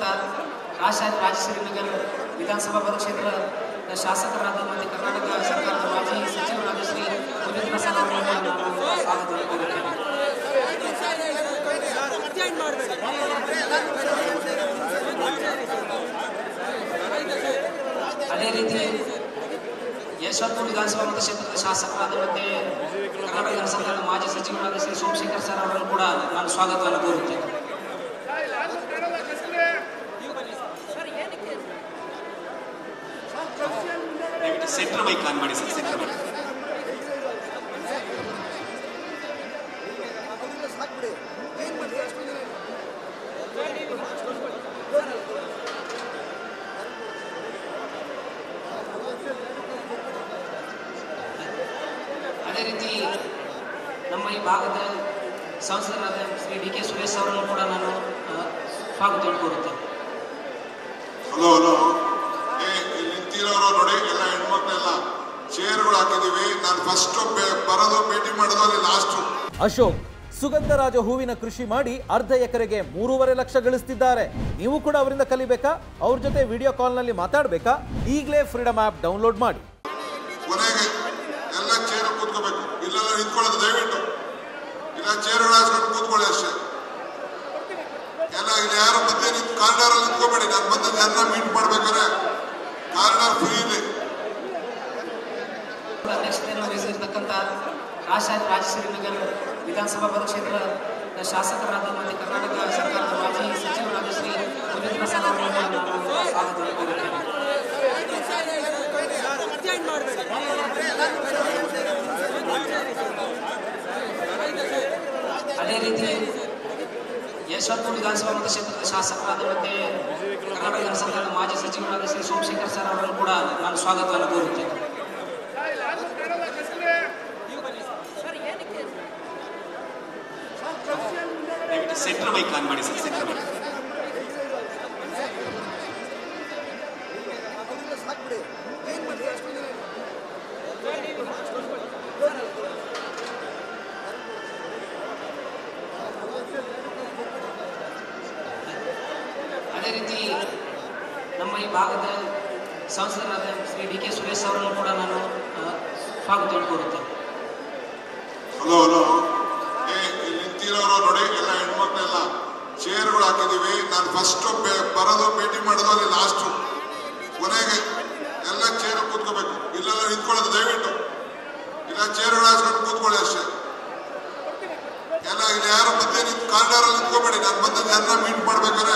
ಸೇರಿರ್ತಕ್ಕಂಥ ರಾಜಶ್ರೀನಗರ ವಿಧಾನಸಭಾ ಮತಕ್ಷೇತ್ರದ ಶಾಸಕರಾದ ಮತ್ತು ಕರ್ನಾಟಕ ಸರ್ಕಾರದ ಮಾಜಿ ಸಚಿವರಾದ ಶ್ರೀ ರವೀಂದ್ರ ಪ್ರಸಾದ್ ಅವರನ್ನು ನಾನು ಸ್ವಾಗತ ಕೋರುತ್ತೇನೆ. ಅದೇ ರೀತಿ ಯಶವಂತಪುರ ವಿಧಾನಸಭಾ ಮತಕ್ಷೇತ್ರದ ಶಾಸಕರಾದ ಮತ್ತೆ ಕರ್ನಾಟಕ ಸರ್ಕಾರದ ಮಾಜಿ ಸಚಿವರಾದ ಶ್ರೀ ಸೋಮಶೇಖರ್ ಸರ್ ಅವರನ್ನು ಕೂಡ ನಾನು ಸ್ವಾಗತವನ್ನು ಕೋರುತ್ತೇನೆ. ಸೆಂಟ್ರ್ ಮೈಕ್ ಆನ್ ಮಾಡಿ ಸರ್. Centre mic. ಅದೇ ರೀತಿ ನಮ್ಮ ಈ ಭಾಗದ ಸಂಸದರಾದ ಶ್ರೀ ಡಿ ಕೆ ಸುರೇಶ್ ಅವರನ್ನು ಕೂಡ ನಾನು ಸ್ವಾಗತ ಕೋರುತ್ತೇನೆ. ಹಲೋ ನಿಂತಿರೋರು ನೋಡಿ, ಎಲ್ಲ ಹೆಣ್ಮಕ್ಳೆಲ್ಲ ಚೇರ್ಗಳು ಹಾಕಿದೀವಿ. ನಾನು ಫಸ್ಟ್ ಬರೋದು ಭೇಟಿ ಮಾಡೋದು ಅಲ್ಲಿ ಲಾಸ್ಟ್. ಅಶೋಕ್ ಸುಗಂಧರಾಜ ಹೂವಿನ ಕೃಷಿ ಮಾಡಿ ಅರ್ಧ ಎಕರೆಗೆ 3.5 ಲಕ್ಷ ಗಳಿಸ್ತಿದ್ದಾರೆ. ನೀವು ಕೂಡ ಅವರಿಂದ ಕಲಿಬೇಕಾ? ಅವ್ರ ಜೊತೆ ವಿಡಿಯೋ ಕಾಲ್ ನಲ್ಲಿ ಮಾತಾಡಬೇಕಾ? ಈಗಲೇ ಫ್ರೀಡಮ್ ಆಪ್ ಡೌನ್ಲೋಡ್ ಮಾಡಿ. ಕೊನೆಗೆ ಎಲ್ಲ ಚೇರ್ ಕೂತ್ಕೋಬೇಕು, ಇಲ್ಲೆಲ್ಲ ನಿಂತ್ಕೊಳ್ಳೋದು ದಯವಿಟ್ಟು. ಇಲ್ಲ ಚೇರ್ಗಳು ಹಾಸ್ಕೊಂಡು ಕೂತ್ಕೊಳ್ಳಿ ಅಷ್ಟೇ. ಎಲ್ಲ ಇಲ್ಲಿ ಯಾರು ಮಧ್ಯೆ ನಿಂತು ಕಾರಿಡಾರ್ ಅಲ್ಲಿ ನಿಂತ್ಕೋಬೇಡಿ. ನಾನು ಬಂದ ಜನ ಮೀಟ್ ಮಾಡ್ಬೇಕಾದ್ರೆ ಕಾರಿಡಾರ್ ಫ್ರೀ ಇದೆ. ಅಧ್ಯಕ್ಷತೆಯನ್ನು ವಹಿಸಿರ್ತಕ್ಕಂಥ ರಾಜಶ್ರೀನಗರ ವಿಧಾನಸಭಾ ಮತಕ್ಷೇತ್ರದ ಶಾಸಕರಾದ ಮತ್ತು ಕರ್ನಾಟಕ ಸರ್ಕಾರದ ಮಾಜಿ ಸಚಿವರಾದ ಶ್ರೀ ರವೀಂದ್ರ ಪ್ರಸಾದ್ ಅವರನ್ನು ನಾನು ಸ್ವಾಗತ ಕೋರುತ್ತೇನೆ. ಅದೇ ರೀತಿ ಯಶವಂತಪುರ ವಿಧಾನಸಭಾ ಮತಕ್ಷೇತ್ರದ ಶಾಸಕರಾದ ಮತ್ತೆ ಕರ್ನಾಟಕ ಸರ್ಕಾರದ ಮಾಜಿ ಸಚಿವರಾದ ಶ್ರೀ ಸೋಮಶೇಖರ್ ಸರ್ ಅವರನ್ನು ಕೂಡ ನಾನು ಸ್ವಾಗತವನ್ನು ಕೋರುತ್ತೇನೆ. ಸೆಂಟ್ರ್ ಮೈಕ್ ಆನ್ ಮಾಡಿ ಸರ್. Centre mic. ಅದೇ ರೀತಿ ನಮ್ಮ ಈ ಭಾಗದ ಸಂಸದರಾದ ಶ್ರೀ ಡಿ ಕೆ ಸುರೇಶ್ ಅವರನ್ನು ಕೂಡ ನಾನು ಸ್ವಾಗತ ಕೋರುತ್ತೇನೆ. ಹಲೋ ನಿಂತಿರೋರು ನೋಡಿ, ಎಲ್ಲ ಹೆಣ್ಮಕ್ಳೆಲ್ಲ ಚೇರ್ಗಳು ಹಾಕಿದೀವಿ. ನಾನು ಫಸ್ಟ್ ಬರೋದು ಭೇಟಿ ಮಾಡೋದು ಅಲ್ಲಿ ಲಾಸ್ಟ್. ಕೊನೆಗೆ ಎಲ್ಲ ಚೇರ್ ಕೂತ್ಕೋಬೇಕು, ಇಲ್ಲೆಲ್ಲ ನಿಂತ್ಕೊಳ್ಳೋದು ದಯವಿಟ್ಟು. ಇಲ್ಲ ಚೇರ್ಗಳು ಹಾಸ್ಕೊಂಡು ಕೂತ್ಕೊಳ್ಳಿ ಅಷ್ಟೇ. ಎಲ್ಲ ಇಲ್ಲಿ ಯಾರು ಮಧ್ಯೆ ನಿಂತು ಕಾರಿಡಾರ್ ಅಲ್ಲಿ ನಿಂತ್ಕೋಬೇಡಿ. ನಾನು ಬಂದ ಜನ ಮೀಟ್ ಮಾಡ್ಬೇಕಾದ್ರೆ